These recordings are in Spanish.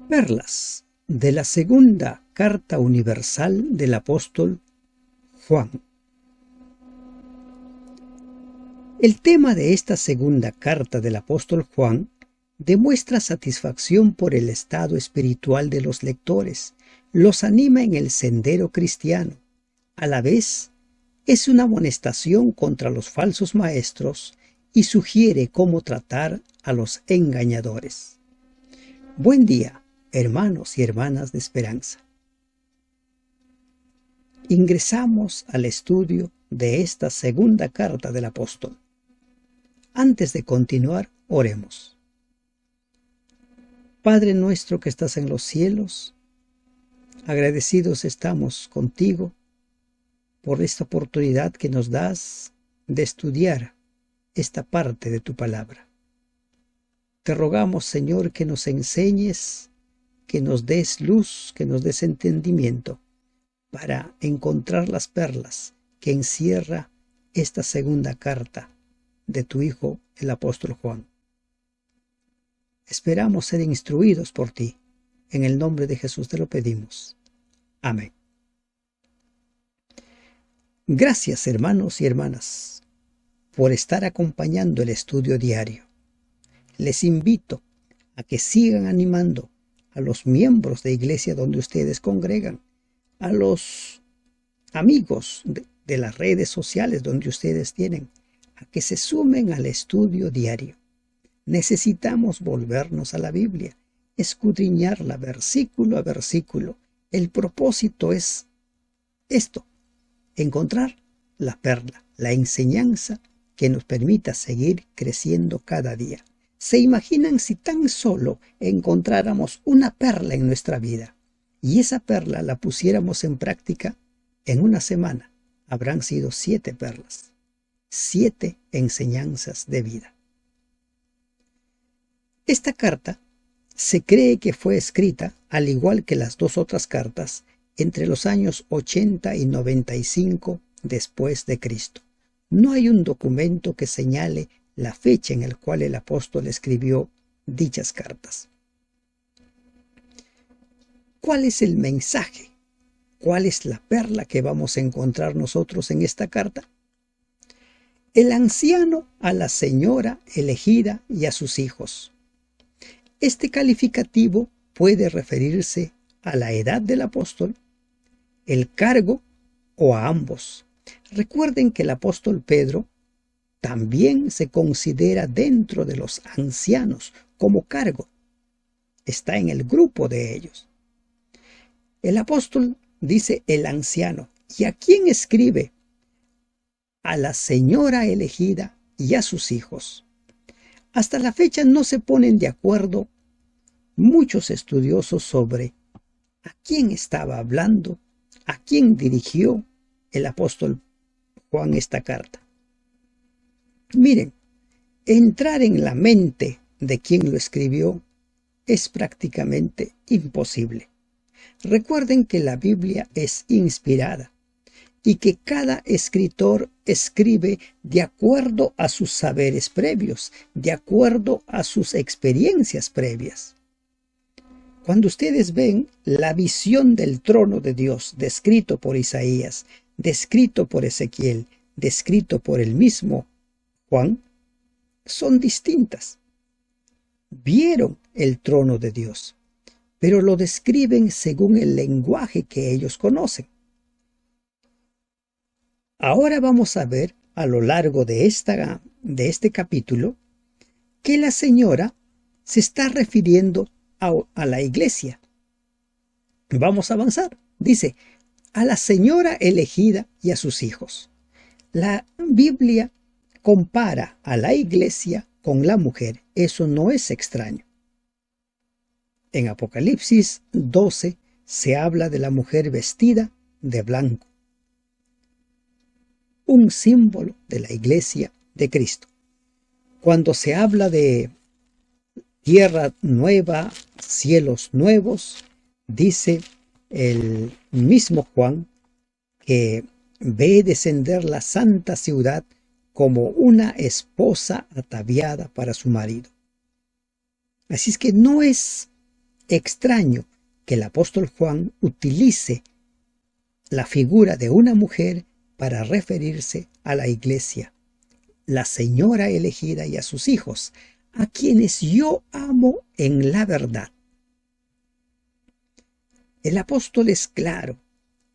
Perlas de la segunda carta universal del apóstol Juan. El tema de esta segunda carta del apóstol Juan demuestra satisfacción por el estado espiritual de los lectores, los anima en el sendero cristiano. A la vez, es una amonestación contra los falsos maestros y sugiere cómo tratar a los engañadores. Buen día, hermanos y hermanas de esperanza. Ingresamos al estudio de esta segunda carta del apóstol. Antes de continuar, oremos. Padre nuestro que estás en los cielos, agradecidos estamos contigo por esta oportunidad que nos das de estudiar esta parte de tu palabra. Te rogamos, Señor, que nos enseñes, que nos des luz, que nos des entendimiento para encontrar las perlas que encierra esta segunda carta de tu Hijo, el apóstol Juan. Esperamos ser instruidos por ti. En el nombre de Jesús te lo pedimos. Amén. Gracias, hermanos y hermanas, por estar acompañando el estudio diario. Les invito a que sigan animando a los miembros de iglesia donde ustedes congregan, a los amigos de las redes sociales donde ustedes tienen, a que se sumen al estudio diario. Necesitamos volvernos a la Biblia, escudriñarla versículo a versículo. El propósito es esto, encontrar la perla, la enseñanza que nos permita seguir creciendo cada día. ¿Se imaginan si tan solo encontráramos una perla en nuestra vida y esa perla la pusiéramos en práctica en una semana? Habrán sido 7 perlas, 7 enseñanzas de vida. Esta carta se cree que fue escrita, al igual que las dos otras cartas, entre los años 80 y 95 después de Cristo. No hay un documento que señale la fecha en la cual el apóstol escribió dichas cartas. ¿Cuál es el mensaje? ¿Cuál es la perla que vamos a encontrar nosotros en esta carta? El anciano a la señora elegida y a sus hijos. Este calificativo puede referirse a la edad del apóstol, el cargo o a ambos. Recuerden que el apóstol Pedro también se considera dentro de los ancianos como cargo. Está en el grupo de ellos. El apóstol dice el anciano. ¿Y a quién escribe? A la señora elegida y a sus hijos. Hasta la fecha no se ponen de acuerdo muchos estudiosos sobre a quién estaba hablando, a quién dirigió el apóstol Juan esta carta. Miren, entrar en la mente de quien lo escribió es prácticamente imposible. Recuerden que la Biblia es inspirada y que cada escritor escribe de acuerdo a sus saberes previos, de acuerdo a sus experiencias previas. Cuando ustedes ven la visión del trono de Dios descrito por Isaías, descrito por Ezequiel, descrito por el mismo Juan, son distintas. Vieron el trono de Dios, pero lo describen según el lenguaje que ellos conocen. Ahora vamos a ver a lo largo de este capítulo que la señora se está refiriendo a la iglesia. Vamos a avanzar. Dice, a la señora elegida y a sus hijos. La Biblia compara a la iglesia con la mujer. Eso no es extraño. En Apocalipsis 12 se habla de la mujer vestida de blanco, un símbolo de la iglesia de Cristo. Cuando se habla de tierra nueva, cielos nuevos, dice el mismo Juan que ve descender la santa ciudad como una esposa ataviada para su marido. Así es que no es extraño que el apóstol Juan utilice la figura de una mujer para referirse a la iglesia, la señora elegida y a sus hijos, a quienes yo amo en la verdad. El apóstol es claro: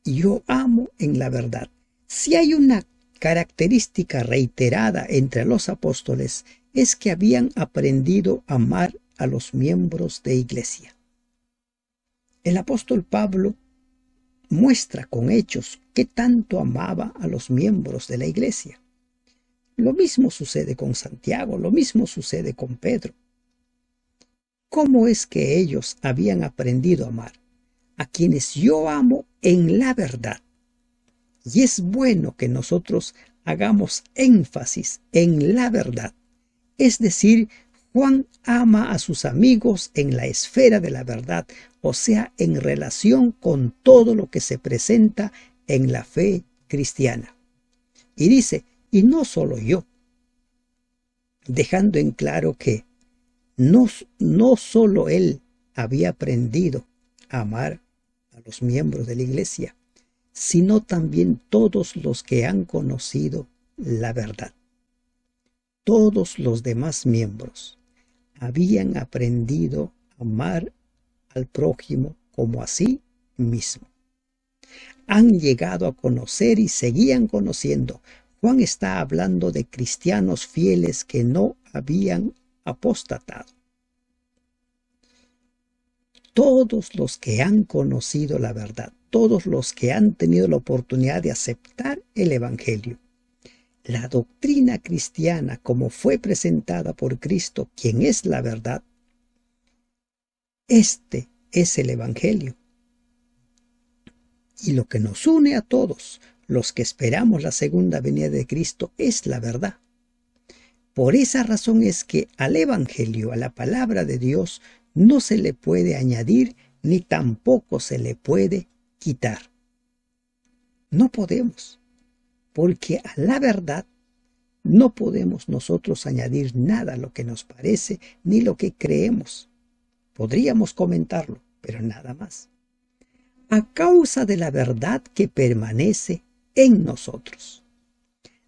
yo amo en la verdad. Si hay una característica reiterada entre los apóstoles, es que habían aprendido a amar a los miembros de iglesia. El apóstol Pablo muestra con hechos qué tanto amaba a los miembros de la iglesia. Lo mismo sucede con Santiago, lo mismo sucede con Pedro. ¿Cómo es que ellos habían aprendido a amar? A quienes yo amo en la verdad. Y es bueno que nosotros hagamos énfasis en la verdad. Es decir, Juan ama a sus amigos en la esfera de la verdad, o sea, en relación con todo lo que se presenta en la fe cristiana. Y dice, y no solo yo, dejando en claro que no solo él había aprendido a amar a los miembros de la iglesia, sino también todos los que han conocido la verdad. Todos los demás miembros habían aprendido a amar al prójimo como a sí mismo. Han llegado a conocer y seguían conociendo. Juan está hablando de cristianos fieles que no habían apostatado. Todos los que han conocido la verdad, todos los que han tenido la oportunidad de aceptar el Evangelio, la doctrina cristiana como fue presentada por Cristo, quien es la verdad, este es el Evangelio. Y lo que nos une a todos los que esperamos la segunda venida de Cristo es la verdad. Por esa razón es que al Evangelio, a la palabra de Dios, no se le puede añadir ni tampoco se le puede quitar. No podemos, porque a la verdad no podemos nosotros añadir nada a lo que nos parece ni lo que creemos. Podríamos comentarlo, pero nada más. A causa de la verdad que permanece en nosotros.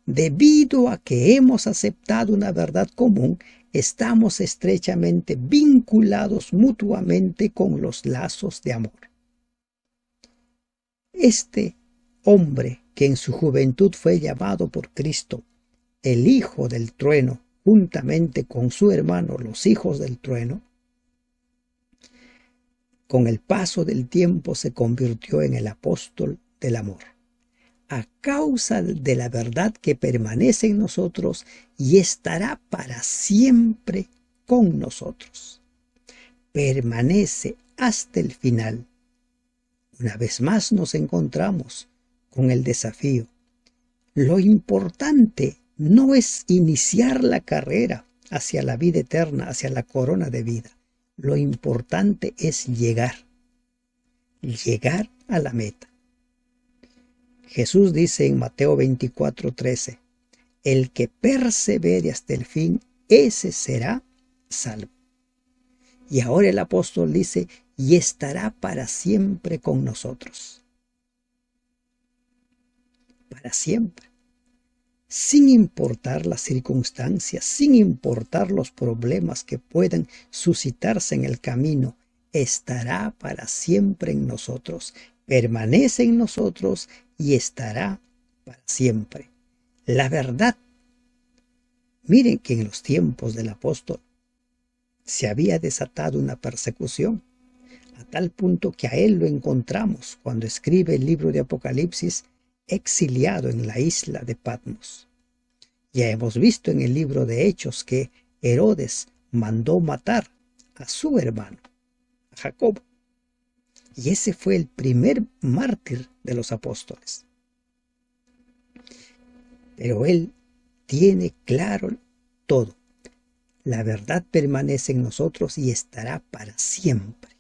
Debido a que hemos aceptado una verdad común, estamos estrechamente vinculados mutuamente con los lazos de amor. Este hombre que en su juventud fue llamado por Cristo el Hijo del Trueno, juntamente con su hermano los hijos del trueno, con el paso del tiempo se convirtió en el apóstol del amor. A causa de la verdad que permanece en nosotros y estará para siempre con nosotros. Permanece hasta el final. Una vez más nos encontramos con el desafío. Lo importante no es iniciar la carrera hacia la vida eterna, hacia la corona de vida. Lo importante es llegar a la meta. Jesús dice en Mateo 24:13, el que persevere hasta el fin, ese será salvo. Y ahora el apóstol dice, y estará para siempre con nosotros. Para siempre. Sin importar las circunstancias, sin importar los problemas que puedan suscitarse en el camino, estará para siempre en nosotros, permanece en nosotros y estará para siempre. La verdad. Miren que en los tiempos del apóstol se había desatado una persecución, a tal punto que a él lo encontramos cuando escribe el libro de Apocalipsis, exiliado en la isla de Patmos. Ya hemos visto en el libro de Hechos que Herodes mandó matar a su hermano, a Jacobo. Y ese fue el primer mártir de los apóstoles. Pero él tiene claro todo. La verdad permanece en nosotros y estará para siempre,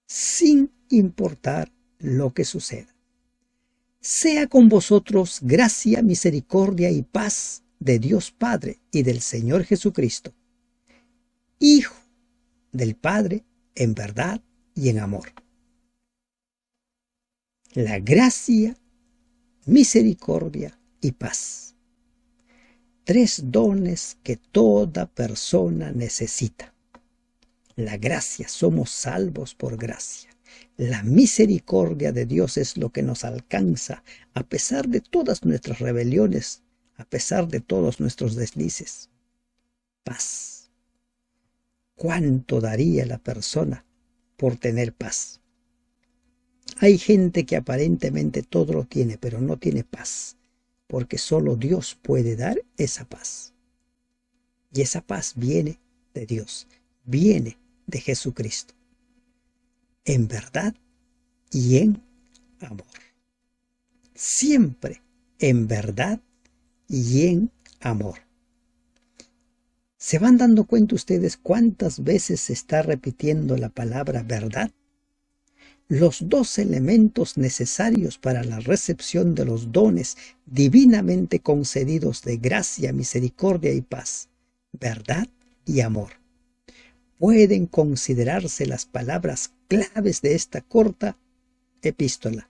sin importar lo que suceda. Sea con vosotros gracia, misericordia y paz de Dios Padre y del Señor Jesucristo, Hijo del Padre en verdad y en amor. La gracia, misericordia y paz. 3 dones que toda persona necesita. La gracia, somos salvos por gracia. La misericordia de Dios es lo que nos alcanza a pesar de todas nuestras rebeliones, a pesar de todos nuestros deslices. Paz. ¿Cuánto daría la persona por tener paz? Hay gente que aparentemente todo lo tiene, pero no tiene paz, porque solo Dios puede dar esa paz. Y esa paz viene de Dios, viene de Jesucristo, en verdad y en amor. Siempre en verdad y en amor. ¿Se van dando cuenta ustedes cuántas veces se está repitiendo la palabra verdad? Los 2 elementos necesarios para la recepción de los dones divinamente concedidos de gracia, misericordia y paz, verdad y amor. Pueden considerarse las palabras claves de esta corta epístola,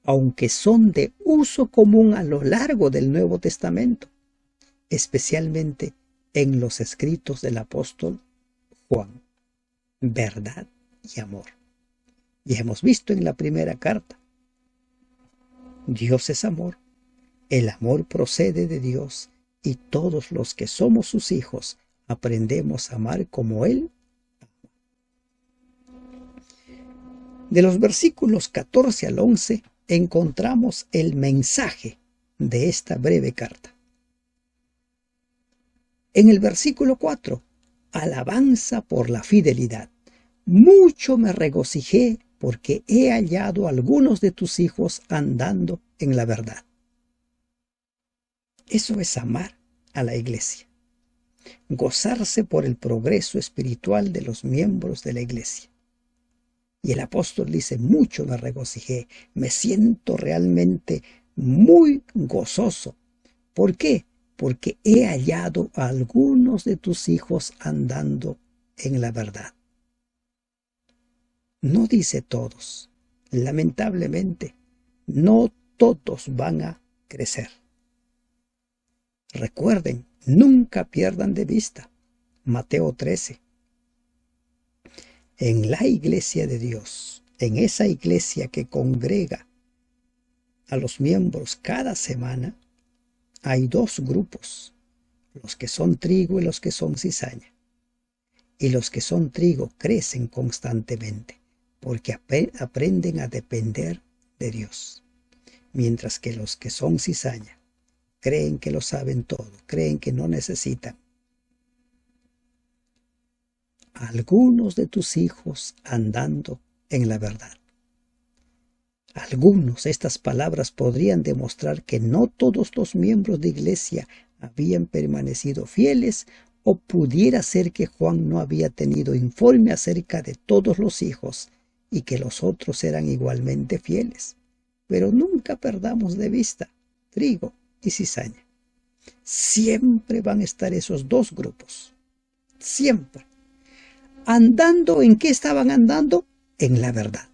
aunque son de uso común a lo largo del Nuevo Testamento, especialmente en los escritos del apóstol Juan. Verdad y amor. Ya hemos visto en la primera carta, Dios es amor, el amor procede de Dios y todos los que somos sus hijos aprendemos a amar como Él. De los versículos 14 al 11 encontramos el mensaje de esta breve carta. En el versículo 4, alabanza por la fidelidad. Mucho me regocijé porque he hallado a algunos de tus hijos andando en la verdad. Eso es amar a la iglesia. Gozarse por el progreso espiritual de los miembros de la iglesia. Y el apóstol dice, mucho me regocijé, me siento realmente muy gozoso. ¿Por qué? Porque he hallado a algunos de tus hijos andando en la verdad. No dice todos. Lamentablemente, no todos van a crecer. Recuerden, nunca pierdan de vista Mateo 13. En la iglesia de Dios, en esa iglesia que congrega a los miembros cada semana, hay 2 grupos, los que son trigo y los que son cizaña. Y los que son trigo crecen constantemente, porque aprenden a depender de Dios. Mientras que los que son cizaña creen que lo saben todo, creen que no necesitan. Algunos de tus hijos andando en la verdad. Algunos, estas palabras podrían demostrar que no todos los miembros de iglesia habían permanecido fieles, o pudiera ser que Juan no había tenido informe acerca de todos los hijos y que los otros eran igualmente fieles. Pero nunca perdamos de vista trigo y cizaña. Siempre van a estar esos 2 grupos. Siempre. ¿Andando en qué estaban andando? En la verdad.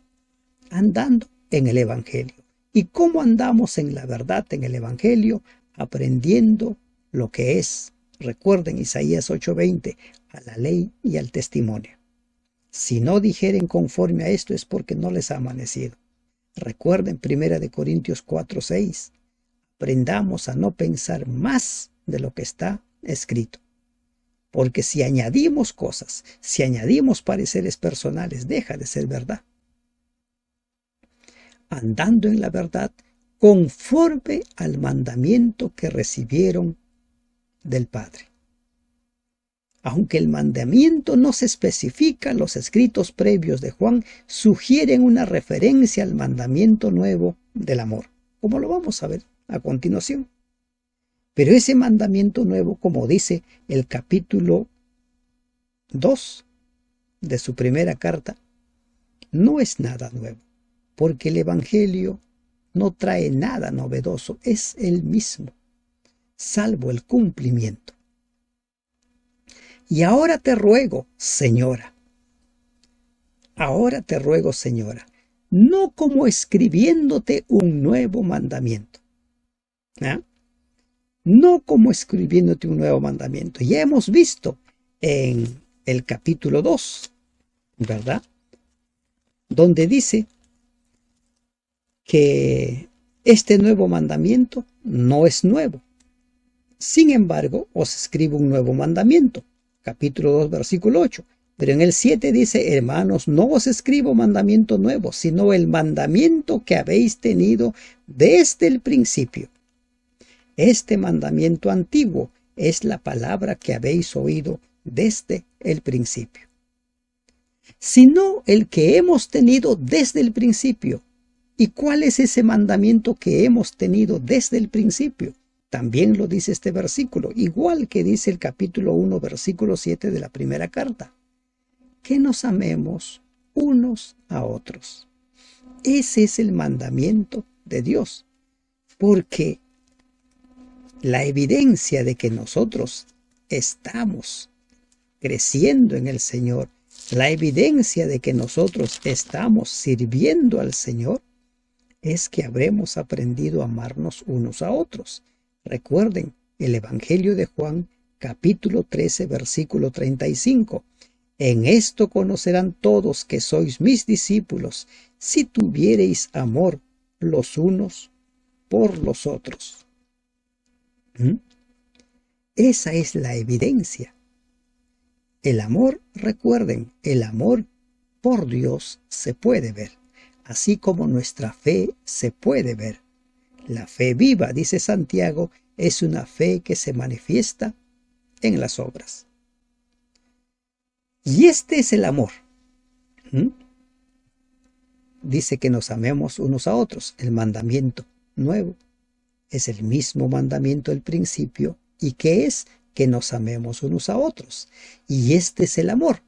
Andando en el Evangelio. ¿Y cómo andamos en la verdad, en el Evangelio? Aprendiendo lo que es, recuerden Isaías 8:20, a la ley y al testimonio. Si no dijeren conforme a esto es porque no les ha amanecido. Recuerden 1 Corintios 4:6. Aprendamos a no pensar más de lo que está escrito. Porque si añadimos cosas, si añadimos pareceres personales, deja de ser verdad. Andando en la verdad conforme al mandamiento que recibieron del Padre. Aunque el mandamiento no se especifica, los escritos previos de Juan sugieren una referencia al mandamiento nuevo del amor, como lo vamos a ver a continuación. Pero ese mandamiento nuevo, como dice el capítulo 2 de su primera carta, no es nada nuevo, porque el Evangelio no trae nada novedoso, es el mismo, salvo el cumplimiento. Y ahora te ruego, Señora, Ahora te ruego, señora, no como escribiéndote un nuevo mandamiento. ¿Ah? No como escribiéndote un nuevo mandamiento. Ya hemos visto en el capítulo 2, ¿verdad? Donde dice que este nuevo mandamiento no es nuevo. Sin embargo, os escribo un nuevo mandamiento. Capítulo 2, versículo 8. Pero en el 7 dice, hermanos, no os escribo mandamiento nuevo, sino el mandamiento que habéis tenido desde el principio. Este mandamiento antiguo es la palabra que habéis oído desde el principio. Sino el que hemos tenido desde el principio. ¿Y cuál es ese mandamiento que hemos tenido desde el principio? También lo dice este versículo, igual que dice el capítulo 1, versículo 7 de la primera carta. Que nos amemos unos a otros. Ese es el mandamiento de Dios, porque la evidencia de que nosotros estamos creciendo en el Señor, la evidencia de que nosotros estamos sirviendo al Señor, es que habremos aprendido a amarnos unos a otros. Recuerden el Evangelio de Juan, capítulo 13, versículo 35. En esto conocerán todos que sois mis discípulos, si tuviereis amor los unos por los otros. Esa es la evidencia. El amor, recuerden, el amor por Dios se puede ver, así como nuestra fe se puede ver. La fe viva, dice Santiago, es una fe que se manifiesta en las obras. Y este es el amor. Dice que nos amemos unos a otros. El mandamiento nuevo es el mismo mandamiento del principio. ¿Y qué es? Que nos amemos unos a otros. Y este es el amor.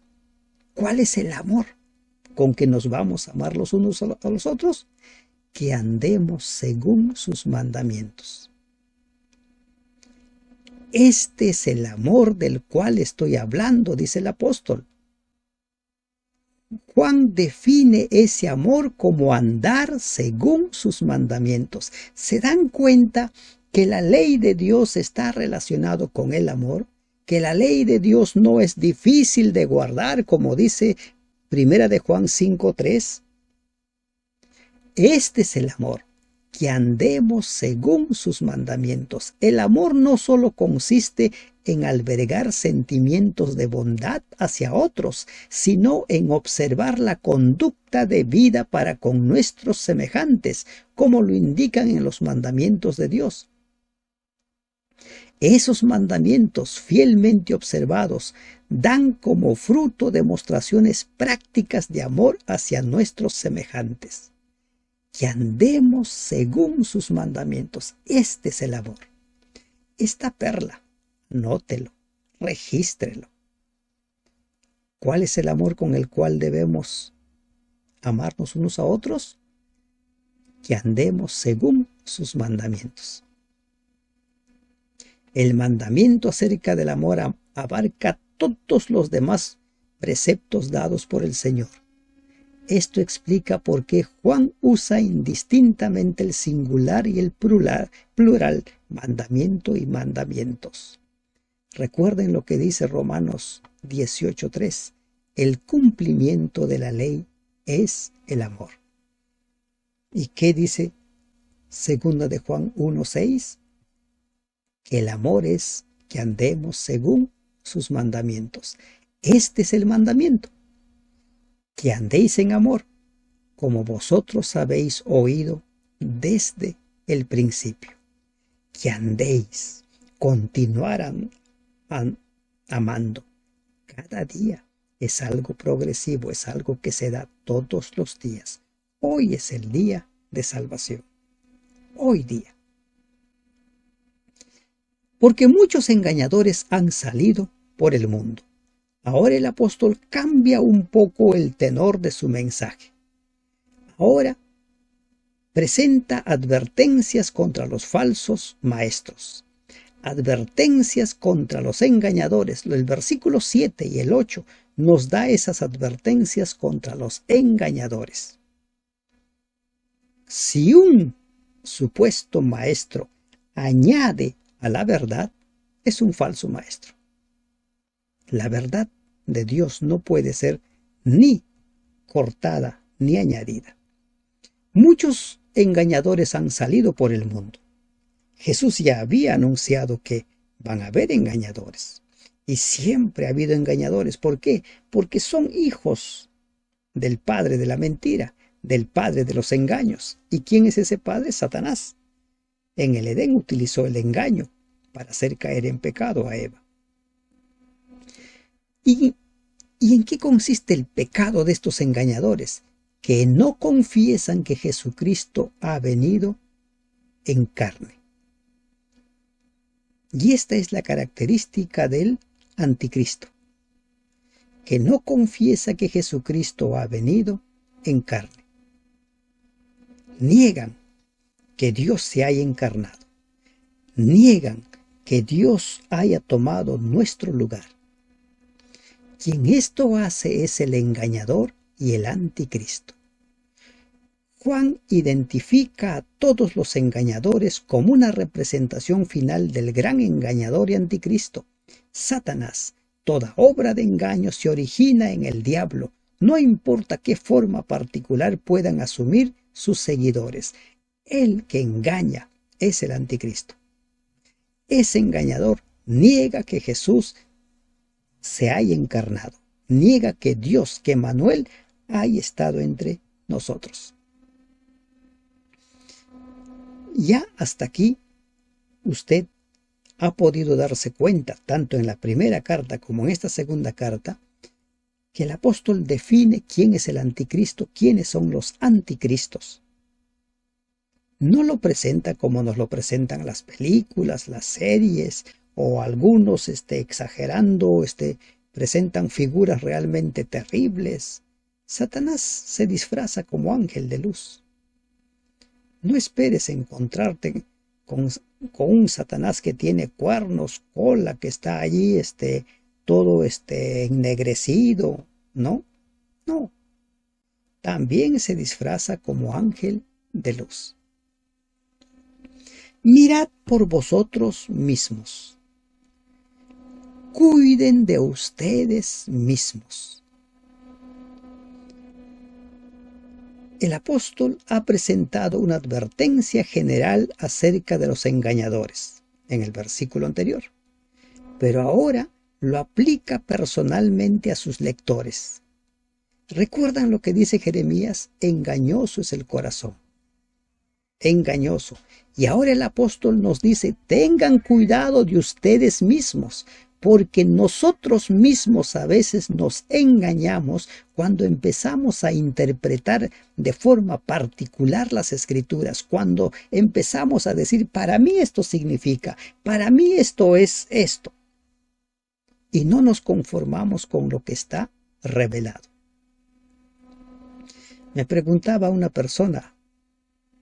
¿Cuál es el amor con que nos vamos a amar los unos a los otros? Que andemos según sus mandamientos. Este es el amor del cual estoy hablando, dice el apóstol. Juan define ese amor como andar según sus mandamientos. ¿Se dan cuenta que la ley de Dios está relacionado con el amor? Que la ley de Dios no es difícil de guardar, como dice 1 de Juan 5:3. Este es el amor, que andemos según sus mandamientos. El amor no solo consiste en albergar sentimientos de bondad hacia otros, sino en observar la conducta de vida para con nuestros semejantes, como lo indican en los mandamientos de Dios. Esos mandamientos fielmente observados dan como fruto demostraciones prácticas de amor hacia nuestros semejantes. Que andemos según sus mandamientos. Este es el amor. Esta perla, anótelo, regístrelo. ¿Cuál es el amor con el cual debemos amarnos unos a otros? Que andemos según sus mandamientos. El mandamiento acerca del amor abarca todos los demás preceptos dados por el Señor. Esto explica por qué Juan usa indistintamente el singular y el plural, mandamiento y mandamientos. Recuerden lo que dice Romanos 18:3. El cumplimiento de la ley es el amor. ¿Y qué dice 2 de Juan 1:6? Que el amor es que andemos según sus mandamientos. Este es el mandamiento. Que andéis en amor, como vosotros habéis oído desde el principio. Que andéis, continuarán amando. Cada día es algo progresivo, es algo que se da todos los días. Hoy es el día de salvación. Hoy día. Porque muchos engañadores han salido por el mundo. Ahora el apóstol cambia un poco el tenor de su mensaje. Ahora presenta advertencias contra los falsos maestros, advertencias contra los engañadores. El versículo 7 y el 8 nos da esas advertencias contra los engañadores. Si un supuesto maestro añade a la verdad, es un falso maestro. La verdad de Dios no puede ser ni cortada ni añadida. Muchos engañadores han salido por el mundo. Jesús ya había anunciado que van a haber engañadores. Y siempre ha habido engañadores. ¿Por qué? Porque son hijos del padre de la mentira, del padre de los engaños. ¿Y quién es ese padre? Satanás. En el Edén utilizó el engaño para hacer caer en pecado a Eva. ¿Y en qué consiste el pecado de estos engañadores? Que no confiesan que Jesucristo ha venido en carne. Y esta es la característica del anticristo, que no confiesa que Jesucristo ha venido en carne. Niegan que Dios se haya encarnado. Niegan que Dios haya tomado nuestro lugar. Quien esto hace es el engañador y el anticristo. Juan identifica a todos los engañadores como una representación final del gran engañador y anticristo, Satanás. Toda obra de engaño se origina en el diablo, no importa qué forma particular puedan asumir sus seguidores. El que engaña es el anticristo. Ese engañador niega que Jesús se haya encarnado, niega que Dios, que Manuel haya estado entre nosotros. Ya hasta aquí usted ha podido darse cuenta, tanto en la primera carta como en esta segunda carta, que el apóstol define quién es el anticristo, quiénes son los anticristos. No lo presenta como nos lo presentan las películas, las series, o algunos exagerando, presentan figuras realmente terribles. Satanás se disfraza como ángel de luz. No esperes encontrarte con un Satanás que tiene cuernos, cola, que está allí todo ennegrecido. No, no. También se disfraza como ángel de luz. Mirad por vosotros mismos. Cuiden de ustedes mismos. El apóstol ha presentado una advertencia general acerca de los engañadores en el versículo anterior, pero ahora lo aplica personalmente a sus lectores. ¿Recuerdan lo que dice Jeremías? Engañoso es el corazón. Engañoso. Y ahora el apóstol nos dice, tengan cuidado de ustedes mismos, porque nosotros mismos a veces nos engañamos cuando empezamos a interpretar de forma particular las escrituras, cuando empezamos a decir, para mí esto significa, para mí esto es esto. Y no nos conformamos con lo que está revelado. Me preguntaba una persona,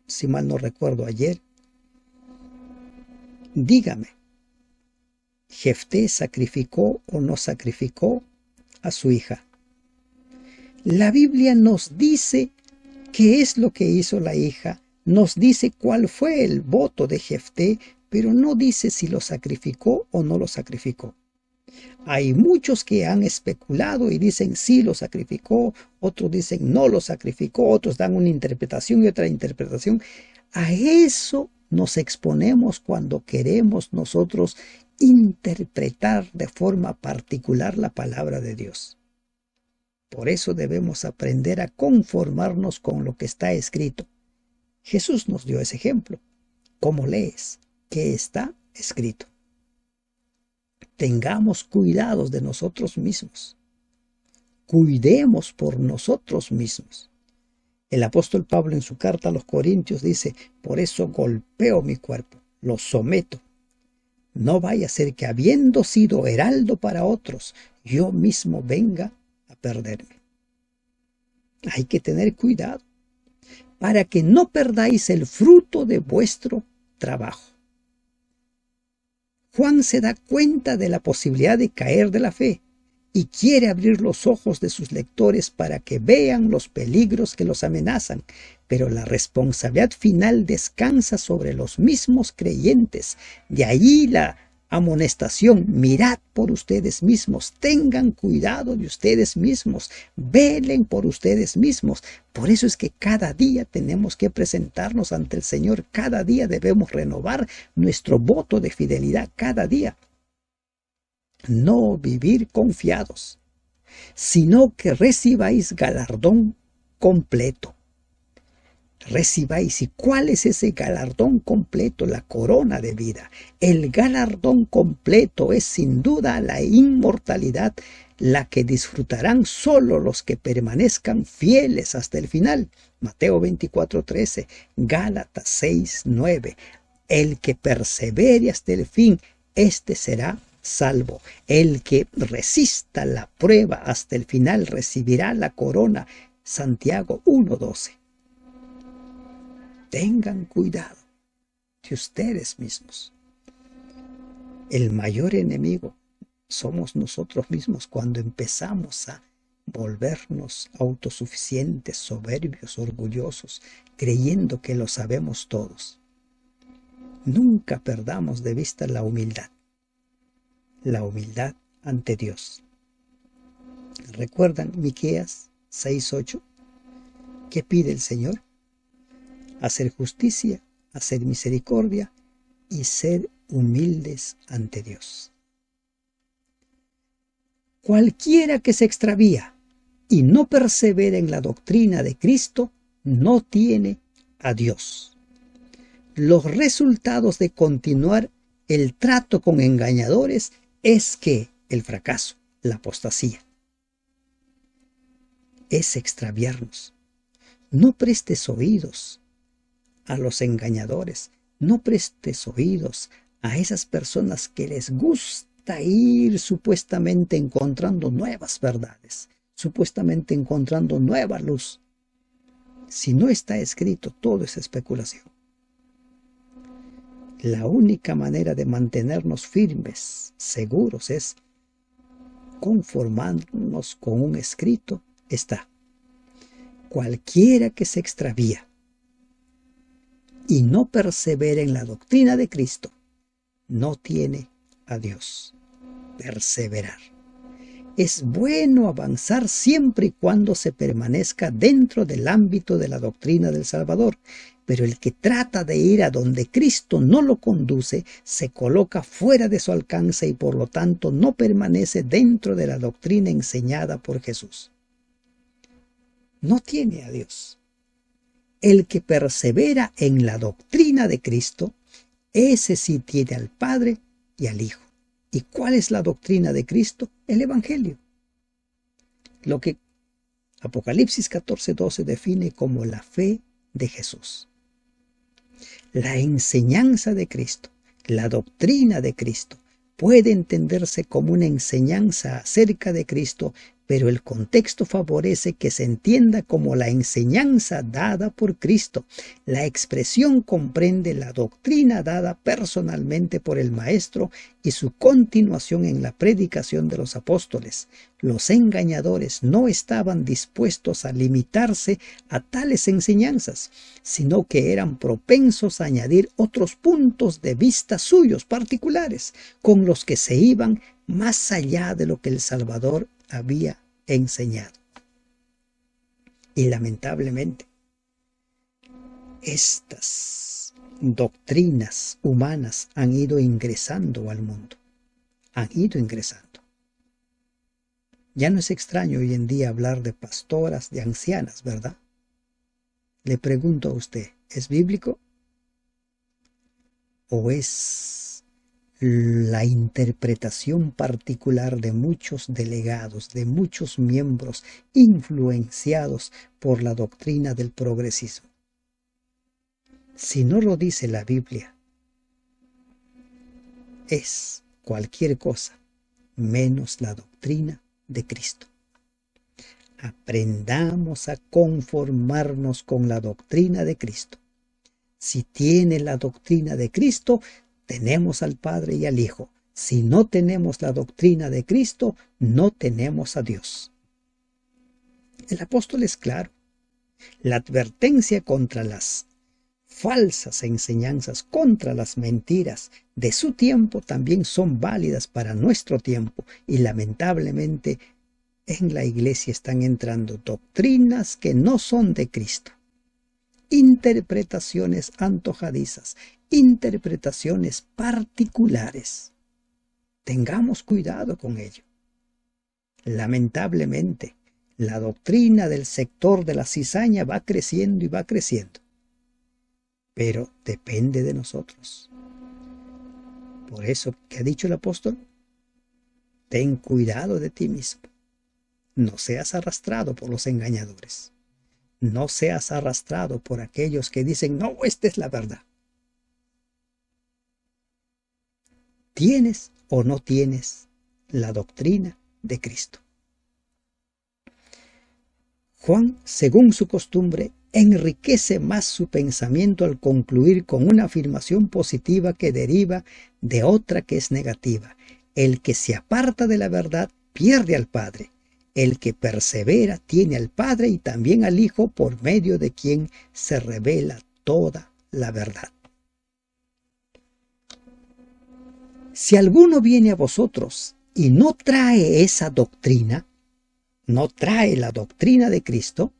si mal no recuerdo ayer, dígame, ¿Jefté sacrificó o no sacrificó a su hija? La Biblia nos dice qué es lo que hizo la hija, nos dice cuál fue el voto de Jefté, pero no dice si lo sacrificó o no lo sacrificó. Hay muchos que han especulado y dicen sí lo sacrificó, otros dicen no lo sacrificó, otros dan una interpretación y otra interpretación. A eso nos exponemos cuando queremos nosotros interpretar de forma particular la palabra de Dios. Por eso debemos aprender a conformarnos con lo que está escrito. Jesús nos dio ese ejemplo. ¿Cómo lees? ¿Qué está escrito? Tengamos cuidados de nosotros mismos. Cuidemos por nosotros mismos. El apóstol Pablo en su carta a los Corintios dice, por eso golpeo mi cuerpo, lo someto. No vaya a ser que habiendo sido heraldo para otros, yo mismo venga a perderme. Hay que tener cuidado para que no perdáis el fruto de vuestro trabajo. Juan se da cuenta de la posibilidad de caer de la fe y quiere abrir los ojos de sus lectores para que vean los peligros que los amenazan, pero la responsabilidad final descansa sobre los mismos creyentes. De ahí la amonestación: mirad por ustedes mismos, tengan cuidado de ustedes mismos, velen por ustedes mismos. Por eso es que cada día tenemos que presentarnos ante el Señor, cada día debemos renovar nuestro voto de fidelidad, cada día. No vivir confiados, sino que recibáis galardón completo. Recibáis. ¿Y cuál es ese galardón completo? La corona de vida. El galardón completo es sin duda la inmortalidad, la que disfrutarán solo los que permanezcan fieles hasta el final. Mateo 24:13, Gálatas 6:9. El que persevere hasta el fin, este será salvo. El que resista la prueba hasta el final recibirá la corona. Santiago 1:12. Tengan cuidado de ustedes mismos. El mayor enemigo somos nosotros mismos cuando empezamos a volvernos autosuficientes, soberbios, orgullosos, creyendo que lo sabemos todos. Nunca perdamos de vista la humildad ante Dios. ¿Recuerdan Miqueas 6:8? ¿Qué pide el Señor? Hacer justicia, hacer misericordia y ser humildes ante Dios. Cualquiera que se extravía y no persevera en la doctrina de Cristo no tiene a Dios. Los resultados de continuar el trato con engañadores es que el fracaso, la apostasía, es extraviarnos. No prestes oídos a los engañadores, no prestes oídos a esas personas que les gusta ir supuestamente encontrando nuevas verdades, supuestamente encontrando nueva luz. Si no está escrito, todo es especulación. La única manera de mantenernos firmes, seguros, es conformarnos con un escrito. Está: cualquiera que se extravía y no persevera en la doctrina de Cristo no tiene a Dios. Perseverar. Es bueno avanzar siempre y cuando se permanezca dentro del ámbito de la doctrina del Salvador, pero el que trata de ir a donde Cristo no lo conduce se coloca fuera de su alcance y por lo tanto no permanece dentro de la doctrina enseñada por Jesús. No tiene a Dios. El que persevera en la doctrina de Cristo, ese sí tiene al Padre y al Hijo. ¿Y cuál es la doctrina de Cristo? El Evangelio. Lo que Apocalipsis 14:12 define como la fe de Jesús. La enseñanza de Cristo, la doctrina de Cristo, puede entenderse como una enseñanza acerca de Cristo, pero el contexto favorece que se entienda como la enseñanza dada por Cristo. La expresión comprende la doctrina dada personalmente por el Maestro y su continuación en la predicación de los apóstoles. Los engañadores no estaban dispuestos a limitarse a tales enseñanzas, sino que eran propensos a añadir otros puntos de vista suyos particulares, con los que se iban más allá de lo que el Salvador había enseñado. Y lamentablemente, estas doctrinas humanas han ido ingresando al mundo. Han ido ingresando. Ya no es extraño hoy en día hablar de pastoras, de ancianas, ¿verdad? Le pregunto a usted, ¿es bíblico? ¿O es la interpretación particular de muchos delegados, de muchos miembros influenciados por la doctrina del progresismo? Si no lo dice la Biblia, es cualquier cosa menos la doctrina de Cristo. Aprendamos a conformarnos con la doctrina de Cristo. Si tiene la doctrina de Cristo, tenemos al Padre y al Hijo. Si no tenemos la doctrina de Cristo, no tenemos a Dios. El apóstol es claro. La advertencia contra las falsas enseñanzas, contra las mentiras de su tiempo también son válidas para nuestro tiempo, y lamentablemente en la iglesia están entrando doctrinas que no son de Cristo, interpretaciones antojadizas, interpretaciones particulares. Tengamos cuidado con ello. Lamentablemente, la doctrina del sector de la cizaña va creciendo y va creciendo. Pero depende de nosotros. Por eso, ¿qué ha dicho el apóstol? Ten cuidado de ti mismo. No seas arrastrado por los engañadores. No seas arrastrado por aquellos que dicen, no, esta es la verdad. ¿Tienes o no tienes la doctrina de Cristo? Juan, según su costumbre, enriquece más su pensamiento al concluir con una afirmación positiva que deriva de otra que es negativa. El que se aparta de la verdad pierde al Padre. El que persevera tiene al Padre y también al Hijo, por medio de quien se revela toda la verdad. Si alguno viene a vosotros y no trae esa doctrina, no trae la doctrina de Cristo,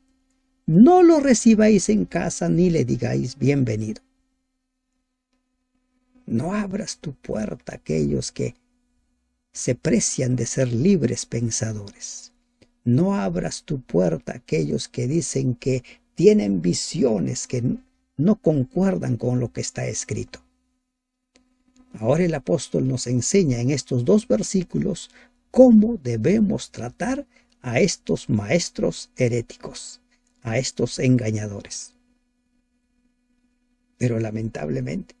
no lo recibáis en casa ni le digáis bienvenido. No abras tu puerta a aquellos que se precian de ser libres pensadores. No abras tu puerta a aquellos que dicen que tienen visiones que no concuerdan con lo que está escrito. Ahora el apóstol nos enseña en estos 2 versículos cómo debemos tratar a estos maestros heréticos, a estos engañadores. Pero lamentablemente,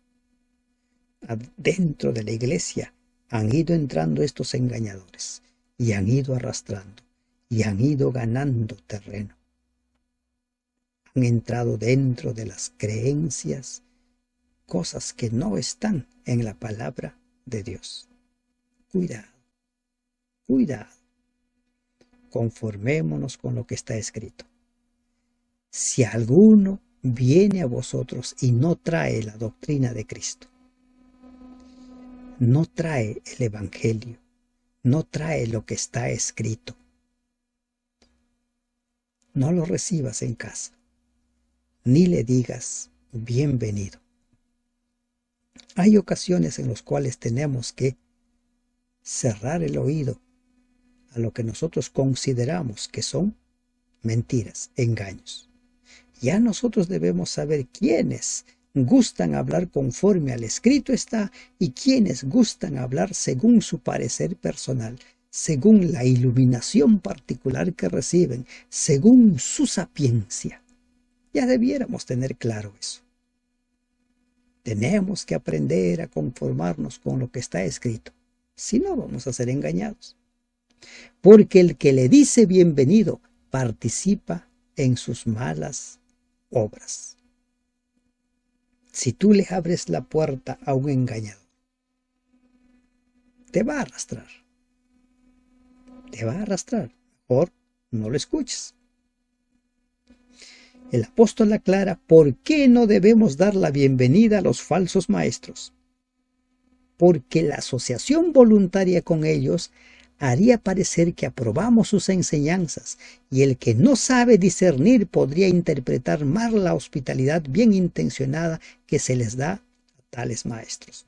dentro de la iglesia han ido entrando estos engañadores y han ido arrastrando y han ido ganando terreno. Han entrado dentro de las creencias, cosas que no están en la palabra de Dios. Cuidado, cuidado. Conformémonos con lo que está escrito. Si alguno viene a vosotros y no trae la doctrina de Cristo, no trae el Evangelio, no trae lo que está escrito, no lo recibas en casa, ni le digas bienvenido. Hay ocasiones en las cuales tenemos que cerrar el oído a lo que nosotros consideramos que son mentiras, engaños. Ya nosotros debemos saber quiénes gustan hablar conforme al escrito está y quiénes gustan hablar según su parecer personal, según la iluminación particular que reciben, según su sapiencia. Ya debiéramos tener claro eso. Tenemos que aprender a conformarnos con lo que está escrito, si no vamos a ser engañados. Porque el que le dice bienvenido participa en sus malas obras. Si tú le abres la puerta a un engañador, te va a arrastrar. Te va a arrastrar. Mejor no lo escuches. El apóstol aclara por qué no debemos dar la bienvenida a los falsos maestros. Porque la asociación voluntaria con ellos haría parecer que aprobamos sus enseñanzas, y el que no sabe discernir podría interpretar mal la hospitalidad bien intencionada que se les da a tales maestros.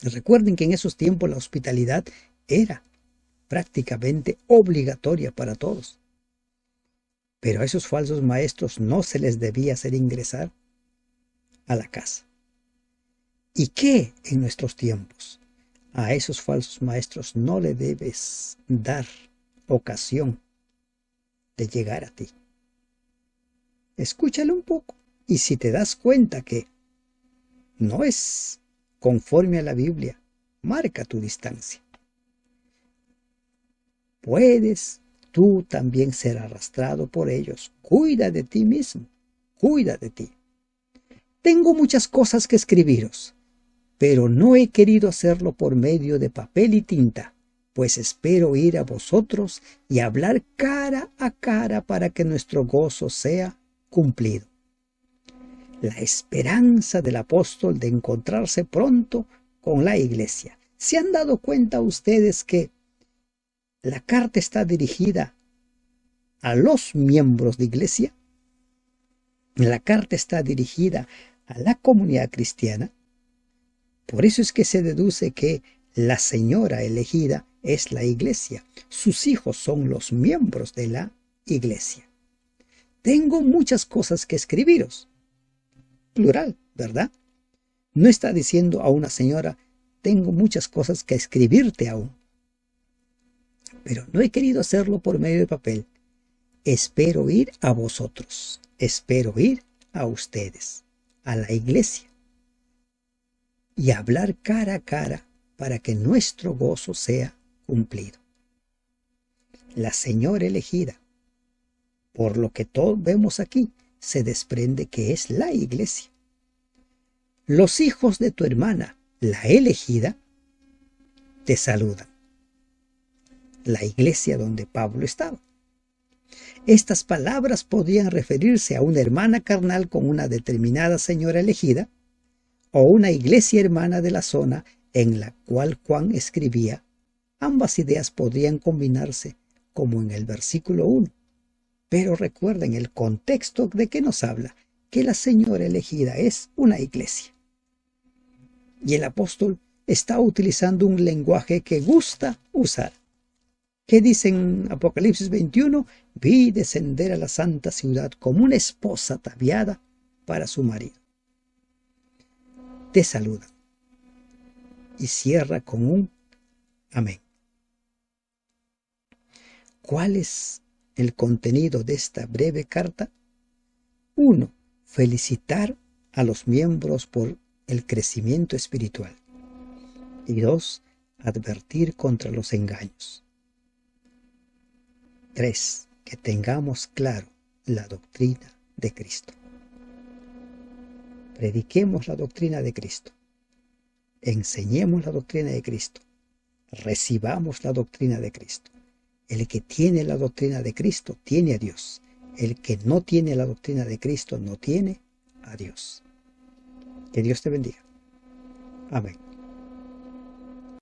Recuerden que en esos tiempos la hospitalidad era prácticamente obligatoria para todos. Pero a esos falsos maestros no se les debía hacer ingresar a la casa. ¿Y qué en nuestros tiempos? A esos falsos maestros no le debes dar ocasión de llegar a ti. Escúchale un poco y si te das cuenta que no es conforme a la Biblia, marca tu distancia. Puedes tú también ser arrastrado por ellos. Cuida de ti mismo, cuida de ti. Tengo muchas cosas que escribiros, pero no he querido hacerlo por medio de papel y tinta, pues espero ir a vosotros y hablar cara a cara para que nuestro gozo sea cumplido. La esperanza del apóstol de encontrarse pronto con la iglesia. ¿Se han dado cuenta ustedes que la carta está dirigida a los miembros de iglesia? La carta está dirigida a la comunidad cristiana. Por eso es que se deduce que la señora elegida es la iglesia. Sus hijos son los miembros de la iglesia. Tengo muchas cosas que escribiros. Plural, ¿verdad? No está diciendo a una señora, tengo muchas cosas que escribirte aún. Pero no he querido hacerlo por medio de papel. Espero ir a vosotros. Espero ir a ustedes, a la iglesia, y hablar cara a cara para que nuestro gozo sea cumplido. La señora elegida, por lo que todos vemos aquí, se desprende que es la iglesia. Los hijos de tu hermana, la elegida, te saludan. La iglesia donde Pablo estaba. Estas palabras podrían referirse a una hermana carnal con una determinada señora elegida, o una iglesia hermana de la zona en la cual Juan escribía. Ambas ideas podrían combinarse, como en el versículo 1. Pero recuerden el contexto de que nos habla, que la señora elegida es una iglesia. Y el apóstol está utilizando un lenguaje que gusta usar. ¿Qué dice en Apocalipsis 21? Vi descender a la santa ciudad como una esposa ataviada para su marido. Te saluda. Y cierra con un amén. ¿Cuál es el contenido de esta breve carta? 1. Felicitar a los miembros por el crecimiento espiritual. Y 2. Advertir contra los engaños. 3. Que tengamos claro la doctrina de Cristo. Prediquemos la doctrina de Cristo. Enseñemos la doctrina de Cristo. Recibamos la doctrina de Cristo. El que tiene la doctrina de Cristo tiene a Dios. El que no tiene la doctrina de Cristo no tiene a Dios. Que Dios te bendiga. Amén.